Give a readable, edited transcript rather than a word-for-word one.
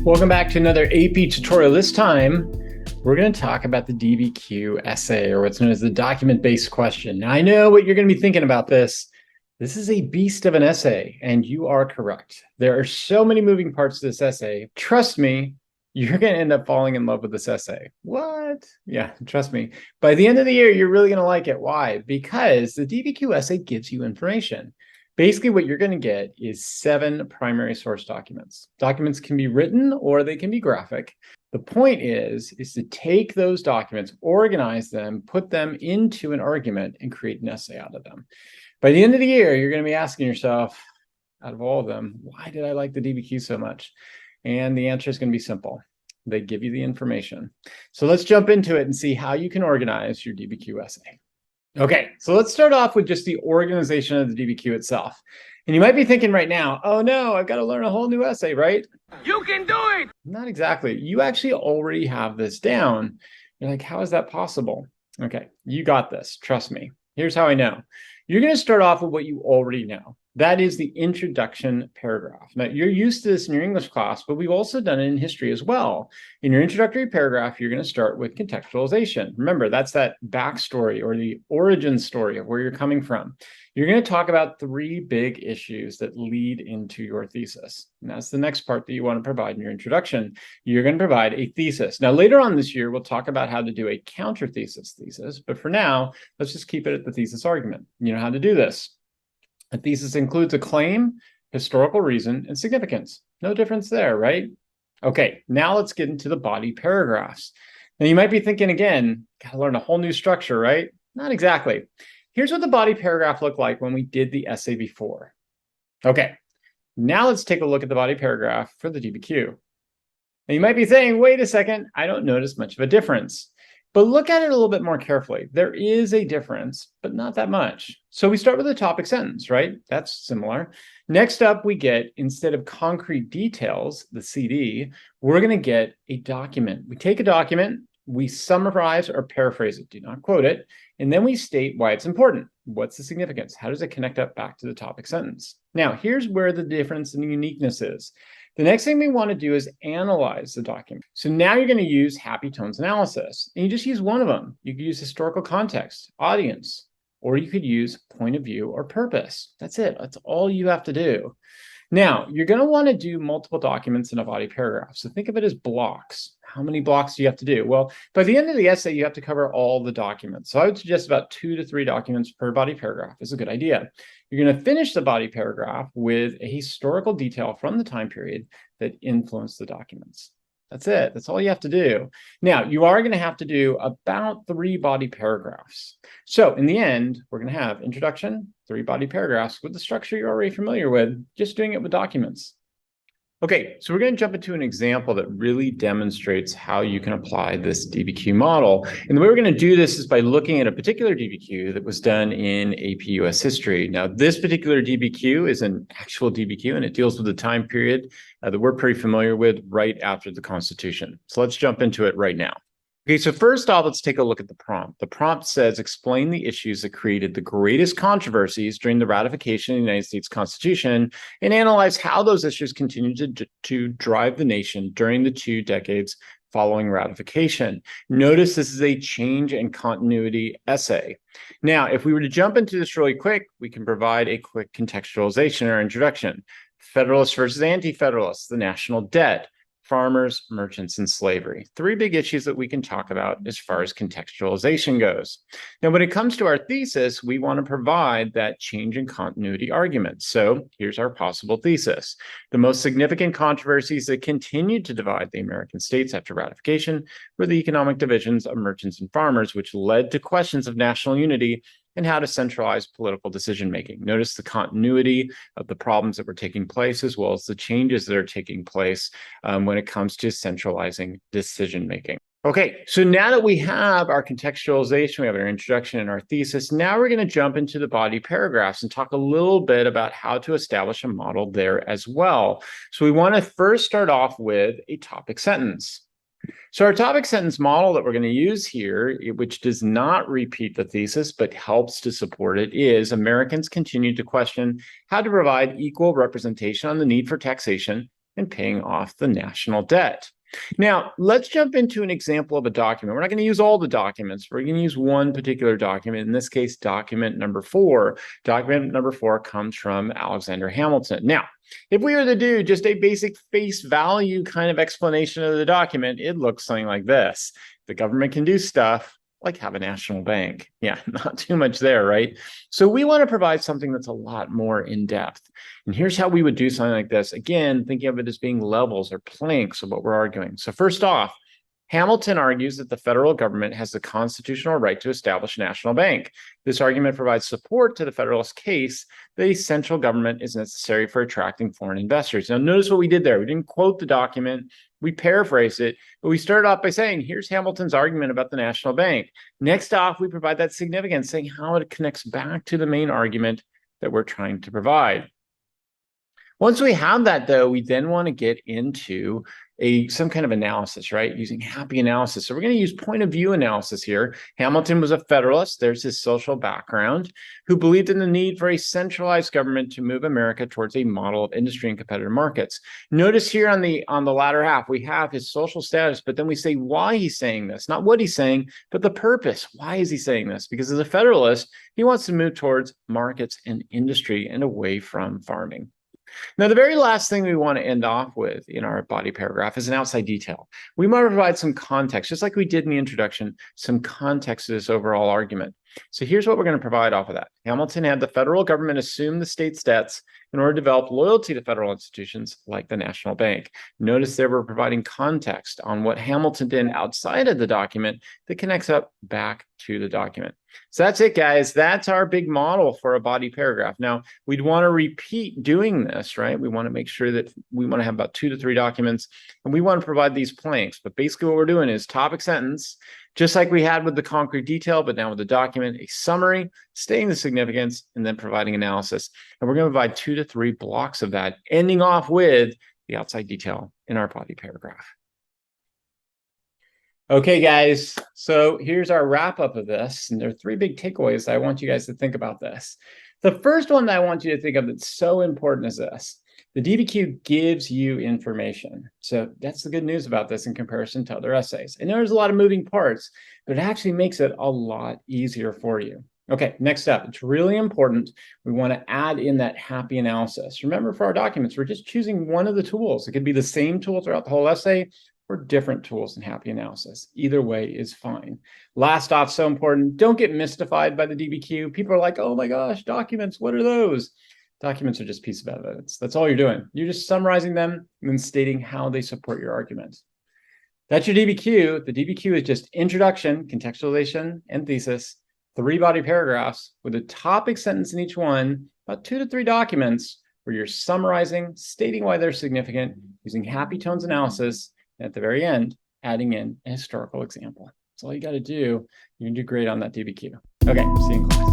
Welcome back to another AP tutorial. This time, we're going to talk about the DBQ essay, or what's known as the document-based question. Now, I know what you're going to be thinking about this. This is a beast of an essay, and you are correct. There are so many moving parts to this essay. Trust me, you're going to end up falling in love with this essay. What? Yeah, trust me. By the end of the year, you're really going to like it. Why? Because the DBQ essay gives you information. Basically, what you're going to get is 7 primary source documents. Documents can be written or they can be graphic. The point is to take those documents, organize them, put them into an argument, and create an essay out of them. By the end of the year, you're going to be asking yourself, out of all of them, why did I like the DBQ so much? And the answer is going to be simple. They give you the information. So let's jump into it and see how you can organize your DBQ essay. Okay, so let's start off with just the organization of the DBQ itself. And you might be thinking right now, oh no, I've got to learn a whole new essay, right? You can do it! Not exactly. You actually already have this down. You're like, how is that possible? Okay, you got this. Trust me. Here's how I know. You're going to start off with what you already know. That is the introduction paragraph. Now, you're used to this in your English class, but we've also done it in history as well. In your introductory paragraph, you're going to start with contextualization. Remember, that's that backstory or the origin story of where you're coming from. You're going to talk about 3 big issues that lead into your thesis. And that's the next part that you want to provide in your introduction. You're going to provide a thesis. Now, later on this year, we'll talk about how to do a counter thesis, but for now, let's just keep it at the thesis argument. You know how to do this. A thesis includes a claim, historical reason, and significance. No difference there, right? Okay, now let's get into the body paragraphs. Now you might be thinking again, gotta learn a whole new structure, right? Not exactly. Here's what the body paragraph looked like when we did the essay before. Okay, now let's take a look at the body paragraph for the DBQ. Now you might be saying, wait a second, I don't notice much of a difference. But look at it a little bit more carefully. There is a difference, but not that much. So we start with a topic sentence, right? That's similar. Next up, we get, instead of concrete details, the CD, we're going to get a document. We take a document, we summarize or paraphrase it, do not quote it, and then we state why it's important. What's the significance? How does it connect up back to the topic sentence? Now, here's where the difference and uniqueness is. The next thing we want to do is analyze the document. So now you're going to use happy tones analysis, and you just use one of them. You could use historical context, audience, or you could use point of view or purpose. That's it. That's all you have to do. Now, you're going to want to do multiple documents in a body paragraph. So think of it as blocks. How many blocks do you have to do? Well, by the end of the essay, you have to cover all the documents. So I would suggest about 2 to 3 documents per body paragraph is a good idea. You're going to finish the body paragraph with a historical detail from the time period that influenced the documents. That's it. That's all you have to do. Now, you are going to have to do about 3 body paragraphs. So in the end, we're going to have introduction, 3 body paragraphs with the structure you're already familiar with, just doing it with documents. Okay, so we're going to jump into an example that really demonstrates how you can apply this DBQ model. And the way we're going to do this is by looking at a particular DBQ that was done in AP US history. Now, this particular DBQ is an actual DBQ, and it deals with the time period that we're pretty familiar with right after the Constitution. So let's jump into it right now. Okay, so first off, let's take a look at the prompt. The prompt says, explain the issues that created the greatest controversies during the ratification of the United States Constitution and analyze how those issues continued to drive the nation during the 2 decades following ratification. Notice this is a change and continuity essay. Now, if we were to jump into this really quick, we can provide a quick contextualization or introduction. Federalists versus anti-federalists, the national debt, farmers, merchants, and slavery. 3 big issues that we can talk about as far as contextualization goes. Now, when it comes to our thesis, we want to provide that change in continuity argument. So here's our possible thesis. The most significant controversies that continued to divide the American states after ratification were the economic divisions of merchants and farmers, which led to questions of national unity and how to centralize political decision-making. Notice the continuity of the problems that were taking place, as well as the changes that are taking place when it comes to centralizing decision-making. Okay, so now that we have our contextualization, we have our introduction and our thesis, now we're going to jump into the body paragraphs and talk a little bit about how to establish a model there as well. So we want to first start off with a topic sentence. So our topic sentence model that we're going to use here, which does not repeat the thesis but helps to support it, is Americans continue to question how to provide equal representation on the need for taxation and paying off the national debt. Now, let's jump into an example of a document. We're not going to use all the documents. We're going to use one particular document, in this case, document number 4. Document number 4 comes from Alexander Hamilton. Now, if we were to do just a basic face value kind of explanation of the document, it looks something like this. The government can do stuff like have a national bank. Yeah, not too much there, right? So we want to provide something that's a lot more in depth. And here's how we would do something like this. Again, thinking of it as being levels or planks of what we're arguing. So first off, Hamilton argues that the federal government has the constitutional right to establish a national bank. This argument provides support to the Federalist case that a central government is necessary for attracting foreign investors. Now, notice what we did there. We didn't quote the document. We paraphrased it, but we started off by saying, here's Hamilton's argument about the national bank. Next off, we provide that significance, saying how it connects back to the main argument that we're trying to provide. Once we have that, though, we then want to get into some kind of analysis, right? Using happy analysis. So we're going to use point of view analysis here. Hamilton was a Federalist. There's his social background, who believed in the need for a centralized government to move America towards a model of industry and competitive markets. Notice here on the latter half, we have his social status, but then we say why he's saying this, not what he's saying, but the purpose. Why is he saying this? Because as a Federalist, he wants to move towards markets and industry and away from farming. Now, the very last thing we want to end off with in our body paragraph is an outside detail. We want to provide some context, just like we did in the introduction, some context to this overall argument. So here's what we're going to provide off of that. Hamilton had the federal government assume the state's debts in order to develop loyalty to federal institutions like the National Bank. Notice there we're providing context on what Hamilton did outside of the document that connects up back to the document. So that's it, guys. That's our big model for a body paragraph. Now, we'd want to repeat doing this, right? We want to make sure that we want to have about 2 to 3 documents, and we want to provide these planks. But basically what we're doing is topic sentence, just like we had with the concrete detail, but now with the document, a summary, stating the significance, and then providing analysis. And we're going to provide 2 to 3 blocks of that, ending off with the outside detail in our body paragraph. Okay, guys, so here's our wrap up of this. And there are 3 big takeaways I want you guys to think about this. The first one that I want you to think of that's so important is this. The DBQ gives you information. So that's the good news about this in comparison to other essays. I know there's a lot of moving parts, but it actually makes it a lot easier for you. Okay, next up, it's really important. We want to add in that happy analysis. Remember, for our documents, we're just choosing one of the tools. It could be the same tool throughout the whole essay or different tools in happy analysis. Either way is fine. Last off, so important, don't get mystified by the DBQ. People are like, oh my gosh, documents, what are those? Documents are just pieces of evidence. That's all you're doing. You're just summarizing them and then stating how they support your argument. That's your DBQ. The DBQ is just introduction, contextualization, and thesis. 3 body paragraphs with a topic sentence in each one, about 2 to 3 documents where you're summarizing, stating why they're significant, using happy tones analysis, and at the very end, adding in a historical example. That's all you got to do. You're going to do great on that DBQ. Okay, see you in class.